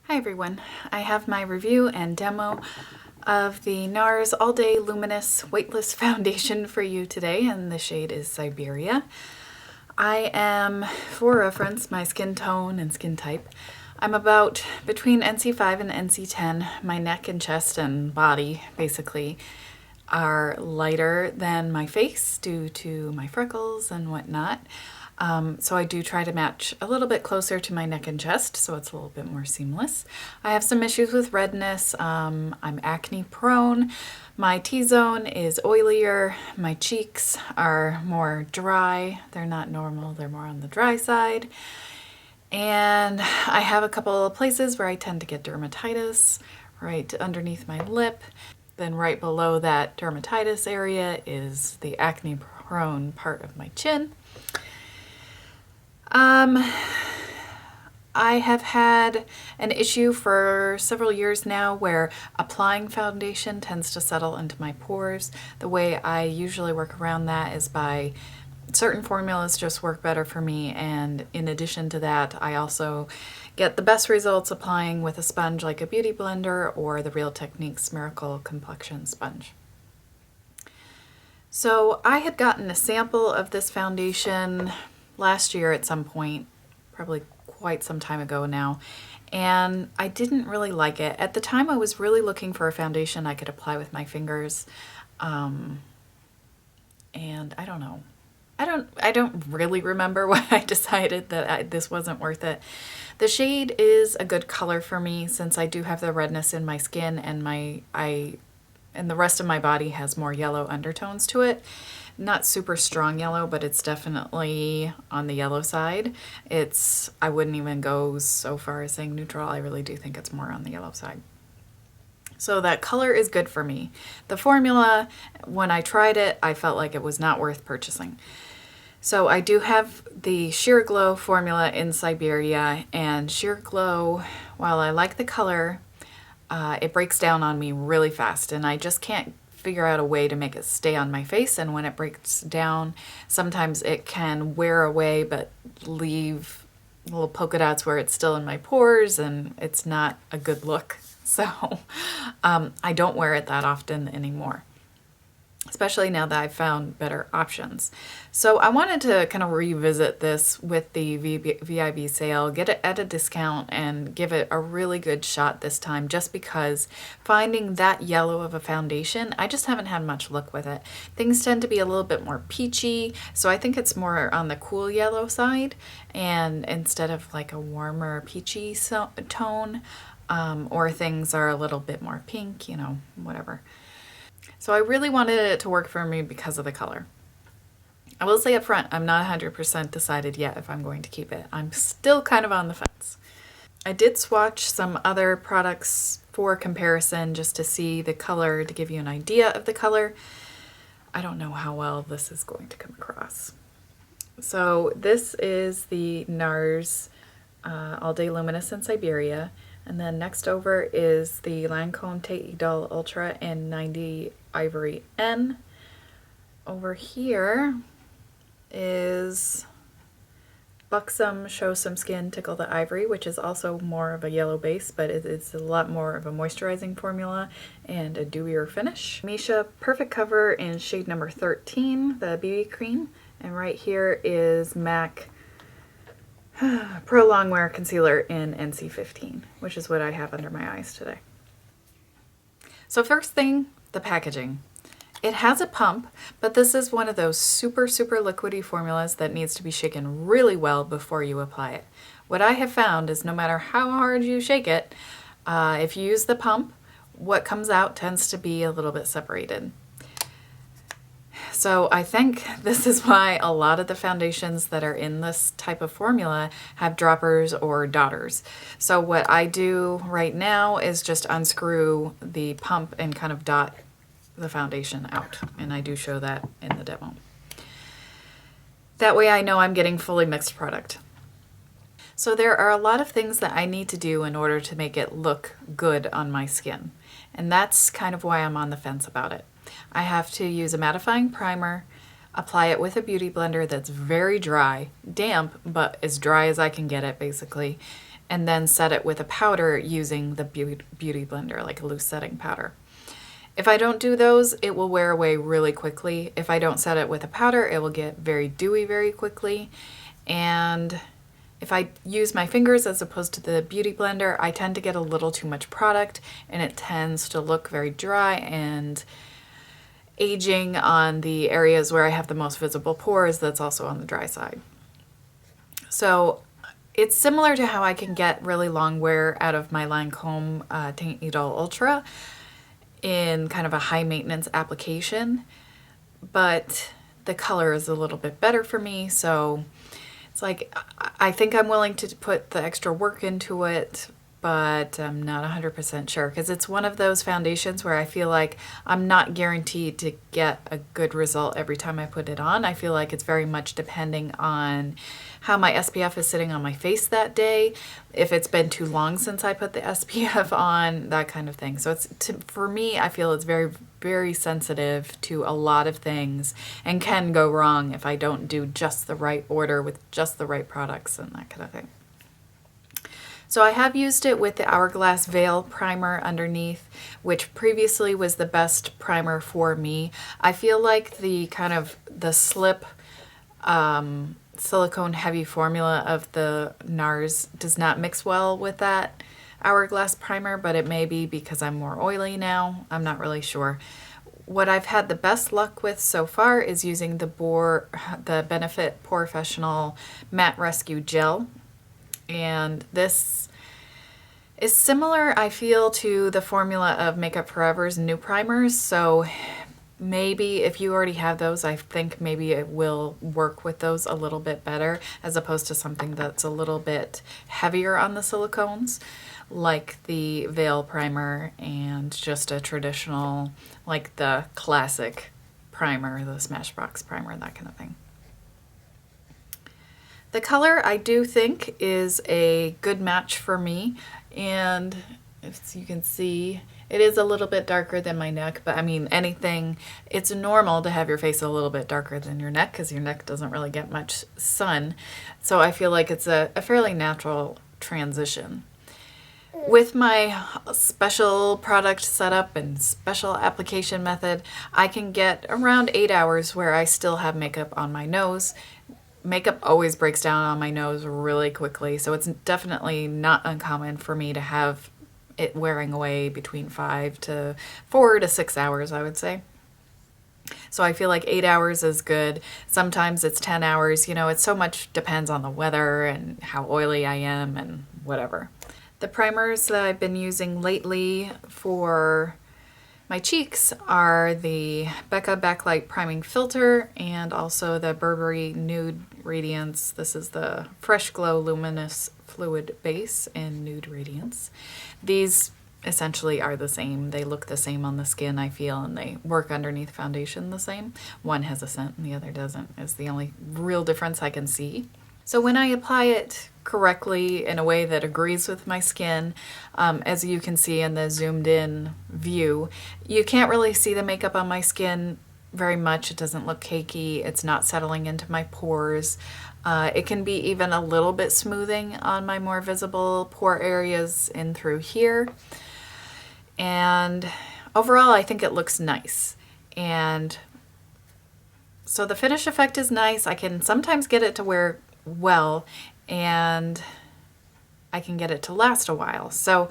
Hi everyone, I have my review and demo of the NARS All Day Luminous Weightless Foundation for you today, and the shade is Siberia. I am, for reference, my skin tone and skin type. I'm about between NC5 and NC10. My neck and chest and body, basically, are lighter than my face due to my freckles and whatnot. So I do try to match a little bit closer to my neck and chest so it's a little bit more seamless. I have some issues with redness. I'm acne prone. My T-zone is oilier. My cheeks are more dry. They're not normal. They're more on the dry side. And I have a couple of places where I tend to get dermatitis right underneath my lip. Then right below that dermatitis area is the acne prone part of my chin. I have had an issue for several years now where applying foundation tends to settle into my pores. The way I usually work around that is by certain formulas just work better for me, and in addition to that, I also get the best results applying with a sponge like a beauty blender or the Real Techniques Miracle Complexion Sponge. So I had gotten a sample of this foundation last year at some point, probably quite some time ago now, and I didn't really like it. At the time, I was really looking for a foundation I could apply with my fingers, and I don't know. I don't really remember why I decided that this wasn't worth it. The shade is a good color for me since I do have the redness in my skin, and and the rest of my body has more yellow undertones to it. Not super strong yellow, but it's definitely on the yellow side. I wouldn't even go so far as saying neutral. I really do think it's more on the yellow side. So that color is good for me. The formula, when I tried it, I felt like it was not worth purchasing. So I do have the Sheer Glow formula in Siberia, and Sheer Glow, while I like the color, it breaks down on me really fast, and I just can't figure out a way to make it stay on my face. And when it breaks down, sometimes it can wear away but leave little polka dots where it's still in my pores, and it's not a good look. So I don't wear it that often anymore, especially now that I've found better options. So I wanted to kind of revisit this with the VIB sale, get it at a discount, and give it a really good shot this time, just because finding that yellow of a foundation, I just haven't had much luck with it. Things tend to be a little bit more peachy, so I think it's more on the cool yellow side, and instead of like a warmer peachy tone, or things are a little bit more pink, whatever. So I really wanted it to work for me because of the color. I will say up front, I'm not 100% decided yet if I'm going to keep it. I'm still kind of on the fence. I did swatch some other products for comparison just to see the color, to give you an idea of the color. I don't know how well this is going to come across. So this is the NARS All Day Luminous in Siberia. And then next over is the Lancome Teint Idole Ultra in 90 Ivory N. Over here is Buxom Show Some Skin Tickle the Ivory, which is also more of a yellow base, but it's a lot more of a moisturizing formula and a dewier finish. Misha Perfect Cover in shade number 13, the BB cream. And right here is MAC Pro Longwear Concealer in NC15, which is what I have under my eyes today. So first thing, the packaging. It has a pump, but this is one of those super liquidy formulas that needs to be shaken really well before you apply it. What I have found is no matter how hard you shake it, if you use the pump, what comes out tends to be a little bit separated. So I think this is why a lot of the foundations that are in this type of formula have droppers or dotters. So what I do right now is just unscrew the pump and kind of dot the foundation out. And I do show that in the demo. That way I know I'm getting fully mixed product. So there are a lot of things that I need to do in order to make it look good on my skin. And that's kind of why I'm on the fence about it. I have to use a mattifying primer, apply it with a beauty blender that's very dry, damp, but as dry as I can get it basically, and then set it with a powder using the beauty blender, like a loose setting powder. If I don't do those, it will wear away really quickly. If I don't set it with a powder, it will get very dewy very quickly. And if I use my fingers as opposed to the beauty blender, I tend to get a little too much product and it tends to look very dry and aging on the areas where I have the most visible pores. That's also on the dry side. So it's similar to how I can get really long wear out of my Lancome Teint Idole Ultra in kind of a high maintenance application, but the color is a little bit better for me. So it's like, I think I'm willing to put the extra work into it, but I'm not 100% sure, because it's one of those foundations where I feel like I'm not guaranteed to get a good result every time I put it on. I feel like it's very much depending on how my SPF is sitting on my face that day, if it's been too long since I put the SPF on, that kind of thing. So for me, I feel it's very, very sensitive to a lot of things and can go wrong if I don't do just the right order with just the right products and that kind of thing. So I have used it with the Hourglass Veil Primer underneath, which previously was the best primer for me. I feel like the kind of the slip silicone heavy formula of the NARS does not mix well with that Hourglass primer, but it may be because I'm more oily now. I'm not really sure. What I've had the best luck with so far is using the Benefit Porefessional Matte Rescue Gel. And this is similar, I feel, to the formula of Makeup Forever's new primers. So maybe if you already have those, I think maybe it will work with those a little bit better, as opposed to something that's a little bit heavier on the silicones, like the Veil primer and just a traditional, like the classic primer, the Smashbox primer, that kind of thing. The color, I do think, is a good match for me, and as you can see, it is a little bit darker than my neck, but I mean, it's normal to have your face a little bit darker than your neck because your neck doesn't really get much sun. So I feel like it's a fairly natural transition. With my special product setup and special application method, I can get around 8 hours where I still have makeup on my nose. Makeup always breaks down on my nose really quickly, so it's definitely not uncommon for me to have it wearing away between 4 to 6 hours, I would say. So I feel like 8 hours is good. Sometimes it's 10 hours. You know, it so much depends on the weather and how oily I am and whatever. The primers that I've been using lately for my cheeks are the Becca Backlight Priming Filter and also the Burberry Nude Radiance. This is the Fresh Glow Luminous Fluid Base in Nude Radiance. These essentially are the same. They look the same on the skin, I feel, and they work underneath foundation the same. One has a scent and the other doesn't, is the only real difference I can see. So when I apply it correctly in a way that agrees with my skin, as you can see in the zoomed in view, you can't really see the makeup on my skin very much. It doesn't look cakey. It's not settling into my pores. It can be even a little bit smoothing on my more visible pore areas in through here. And overall, I think it looks nice. And so the finish effect is nice. I can sometimes get it to wear well, and I can get it to last a while. So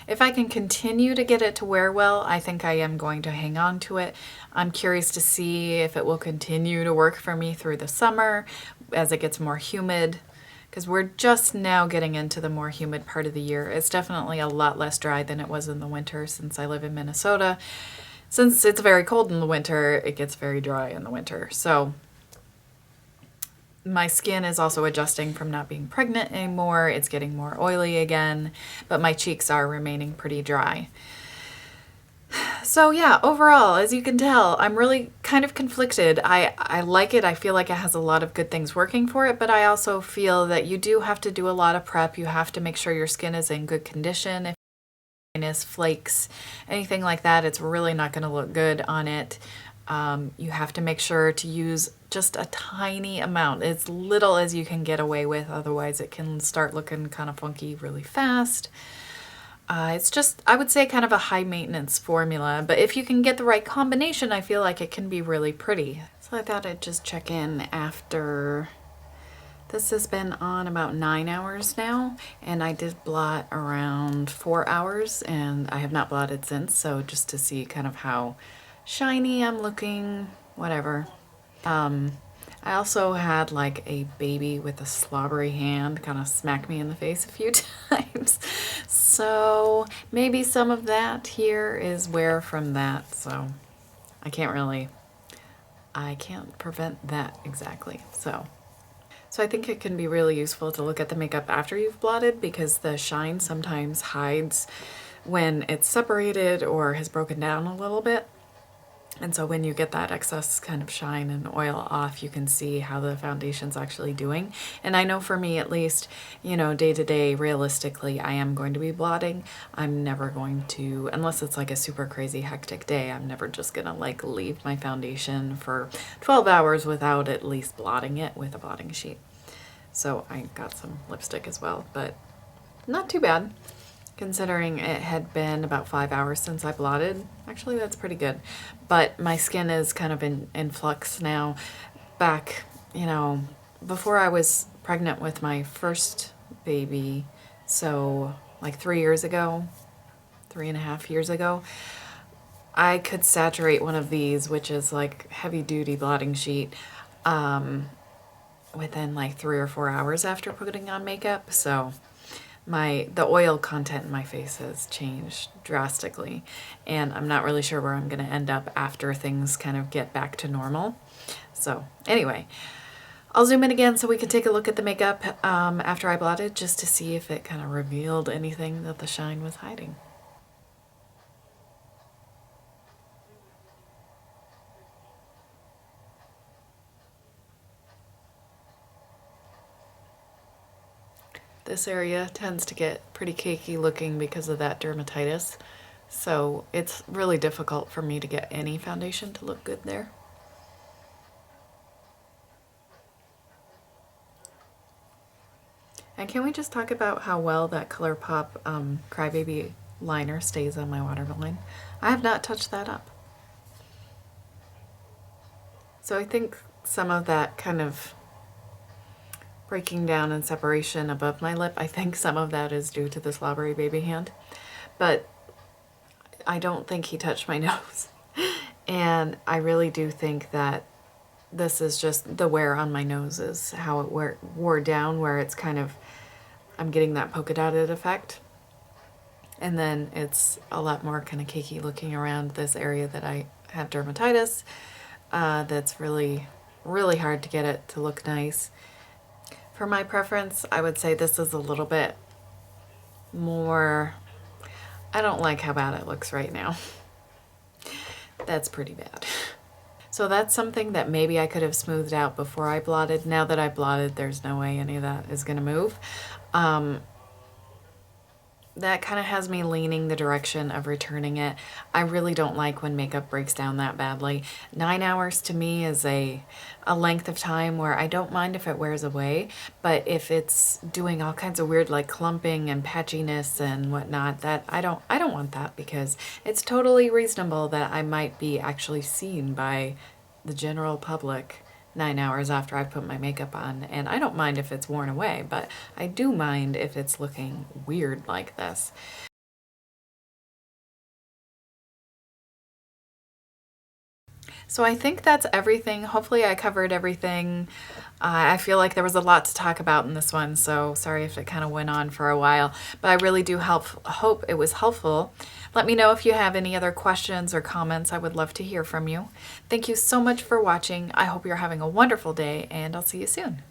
if I can continue to get it to wear well, I think I am going to hang on to it. I'm curious to see if it will continue to work for me through the summer as it gets more humid, because we're just now getting into the more humid part of the year. It's definitely a lot less dry than it was in the winter since I live in Minnesota. Since it's very cold in the winter, it gets very dry in the winter. So my skin is also adjusting from not being pregnant anymore. It's getting more oily again, but my cheeks are remaining pretty dry. So yeah, overall, as you can tell, I'm really kind of conflicted. I like it. I feel like it has a lot of good things working for it, but I also feel that you do have to do a lot of prep. You have to make sure your skin is in good condition. If flakes, anything like that, it's really not going to look good on it. You have to make sure to use just a tiny amount, as little as you can get away with, otherwise it can start looking kind of funky really fast. It's just, I would say, kind of a high maintenance formula, but if you can get the right combination, I feel like it can be really pretty. So I thought I'd just check in after. This has been on about 9 hours now, and I did blot around 4 hours, and I have not blotted since, so just to see kind of how shiny I'm looking, whatever. I also had like a baby with a slobbery hand kind of smack me in the face a few times. So maybe some of that here is wear from that. So I can't prevent that exactly. So I think it can be really useful to look at the makeup after you've blotted, because the shine sometimes hides when it's separated or has broken down a little bit. And so when you get that excess kind of shine and oil off, you can see how the foundation's actually doing. And I know for me at least, you know, day to day, realistically, I am going to be blotting. I'm never going to, unless it's like a super crazy hectic day, I'm never just gonna like leave my foundation for 12 hours without at least blotting it with a blotting sheet. So I got some lipstick as well, but not too bad. Considering it had been about 5 hours since I blotted. Actually, that's pretty good. But my skin is kind of in flux now. Back, you know, before I was pregnant with my first baby, so like 3 years ago, 3.5 years ago, I could saturate one of these, which is like heavy duty blotting sheet, within like 3 or 4 hours after putting on makeup. So the oil content in my face has changed drastically, and I'm not really sure where I'm going to end up after things kind of get back to normal. So anyway, I'll zoom in again so we can take a look at the makeup after I blotted, just to see if it kind of revealed anything that the shine was hiding. This area tends to get pretty cakey looking because of that dermatitis, so it's really difficult for me to get any foundation to look good there. And can we just talk about how well that ColourPop Crybaby liner stays on my waterline? I have not touched that up. So I think some of that kind of breaking down and separation above my lip, I think some of that is due to the slobbery baby hand, but I don't think he touched my nose. And I really do think that this is just the wear on my nose is how it wore down, where it's kind of, I'm getting that polka dotted effect. And then it's a lot more kind of cakey looking around this area that I have dermatitis. That's really, really hard to get it to look nice. For my preference, I would say this is a little bit more, I don't like how bad it looks right now. That's pretty bad. So that's something that maybe I could have smoothed out before I blotted. Now that I blotted, there's no way any of that is gonna move. That kind of has me leaning the direction of returning it. I really don't like when makeup breaks down that badly. 9 hours to me is a length of time where I don't mind if it wears away, but if it's doing all kinds of weird like clumping and patchiness and whatnot, that I don't want that, because it's totally reasonable that I might be actually seen by the general public 9 hours after I've put my makeup on, and I don't mind if it's worn away, but I do mind if it's looking weird like this. So I think that's everything. Hopefully I covered everything. I feel like there was a lot to talk about in this one, so sorry if it kind of went on for a while, but I really do hope it was helpful. Let me know if you have any other questions or comments. I would love to hear from you. Thank you so much for watching. I hope you're having a wonderful day, and I'll see you soon.